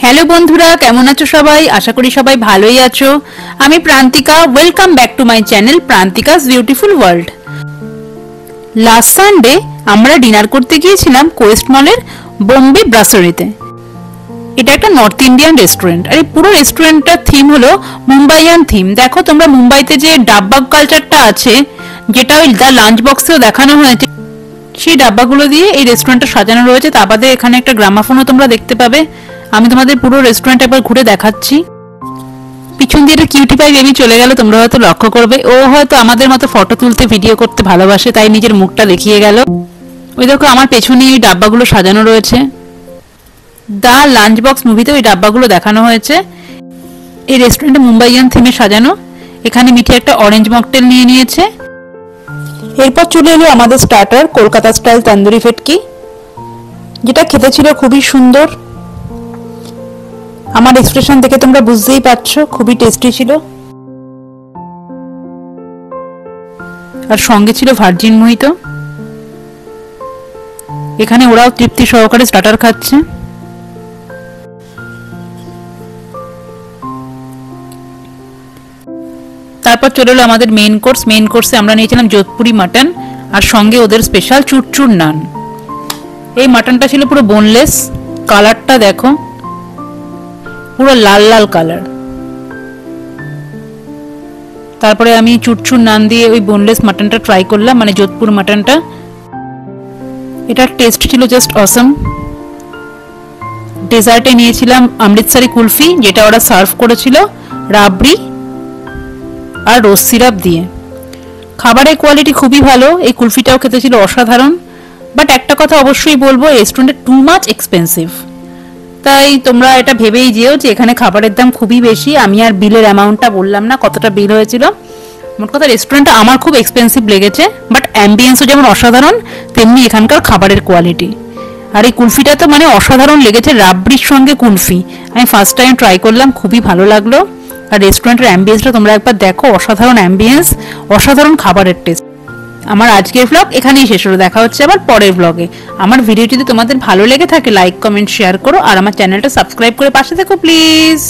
Hello বন্ধুরা, কেমন আছো সবাই? আশা করি সবাই ভালোই আছো। আমি Prantika, welcome back to my channel Prantika's beautiful world. Last Sunday আমরা ডিনার করতে গিয়েছিলাম কোয়েস্ট মলের বোম্বে ব্রাসারিতে। এটা একটা নর্থ ইন্ডিয়ান রেস্টুরেন্ট, আর এই পুরো রেস্টুরেন্টটার থিম হলো মুম্বাইয়ান থিম। দেখো তোমরা, মুম্বাইতে যে ডাব্বা কালচারটা আছে, যেটা ওই দ্য লাঞ্চ বক্সেও দেখানো হয়েছে, সেই ডাব্বাগুলো দিয়ে এই রেস্টুরেন্টটা সাজানো রয়েছে। তা বাদে এখানে একটা গ্রামাফোনও তোমরা দেখতে পাবে। আমি তোমাদের পুরো রেস্টুরেন্ট একবার ঘুরে দেখাচ্ছি। পিছন দিয়ে একটা কিউটি পাই বেবি চলে গেল, তোমরা হয়তো লক্ষ্য করবে। ও হয়তো আমাদের মতো ফটো তুলতে, ভিডিও করতে ভালোবাসে, তাই নিজের মুখটা দেখিয়ে গেল। ওই দেখো, আমার পেছনে এই ডাব্বাগুলো সাজানো রয়েছে। দ্য লাঞ্চ বক্স মুভিতে ওই ডাব্বাগুলো দেখানো হয়েছে। এই রেস্টুরেন্টে মুম্বাইয়ান থিমে সাজানো। এখানে মিঠি একটা অরেঞ্জ মকটেল নিয়ে নিয়েছে। এরপর চলে এলো আমাদের স্টার্টার, কলকাতা স্টাইল তন্দুরি ভেটকি, যেটা খেতে ছিল খুবই সুন্দর। আমার এক্সপ্রেশন দেখে তোমরা বুঝতেই পারছো, খুবই টেস্টি ছিল। আর সঙ্গে ছিল ভার্জিন মোহিত। এখানে ওরাও তৃপ্তি সহকারে স্টার্টার খাচ্ছে। তারপর চলে এলো আমাদের মেইন কোর্স। মেইন কোর্সে আমরা নিয়েছিলাম যোধপুরি মাটন, আর সঙ্গে ওদের স্পেশাল চুরচুর নান। এই মাটনটা ছিল পুরো বোনলেস। কালারটা দেখো, পুরো লাল লাল কালার। তারপরে আমি চুরচুর নান দিয়ে ওই বোনলেস মাটনটা ট্রাই করলাম, মানে যোধপুর মাটনটা। এটার টেস্ট ছিল জাস্ট অসম। ডেজার্টে নিয়েছিলাম অমৃতসরি কুলফি, যেটা ওরা সার্ভ করেছিল রাবড়ি আর রোজ সিরাপ দিয়ে। খাবারের কোয়ালিটি খুবই ভালো। এই কুলফিটাও খেতে ছিল অসাধারণ। বাট একটা কথা অবশ্যই বলবো, রেস্টুরেন্টে টু মাচ এক্সপেন্সিভ। তাই তোমরা এটা ভেবেই যেও যে এখানে খাবারের দাম খুবই বেশি। আমি আর বিলের অ্যামাউন্টটা বললাম না, কতটা বিল হয়েছিল। মোট কথা, রেস্টুরেন্টটা আমার খুব এক্সপেন্সিভ লেগেছে, বাট অ্যাম্বিয়েন্সও যেমন অসাধারণ, তেমনি এখানকার খাবারের কোয়ালিটি। আর এই কুলফিটা তো মানে অসাধারণ লেগেছে, রাবড়ির সঙ্গে কুলফি। আমি ফার্স্ট টাইম ট্রাই করলাম, খুবই ভালো লাগলো। আর রেস্টুরেন্টের অ্যাম্বিয়েন্সটা তোমরা একবার দেখো, অসাধারণ অ্যাম্বিয়েন্স, অসাধারণ খাবারের টেস্ট। আমার আজকের ব্লগ এখানেই শেষ হলো। দেখা হচ্ছে আবার পরের ব্লগে। আমার ভিডিও যদি তোমাদের ভালো লেগে থাকে, লাইক কমেন্ট শেয়ার করো, আর আমার চ্যানেলটা সাবস্ক্রাইব করে পাশে থেকো প্লিজ।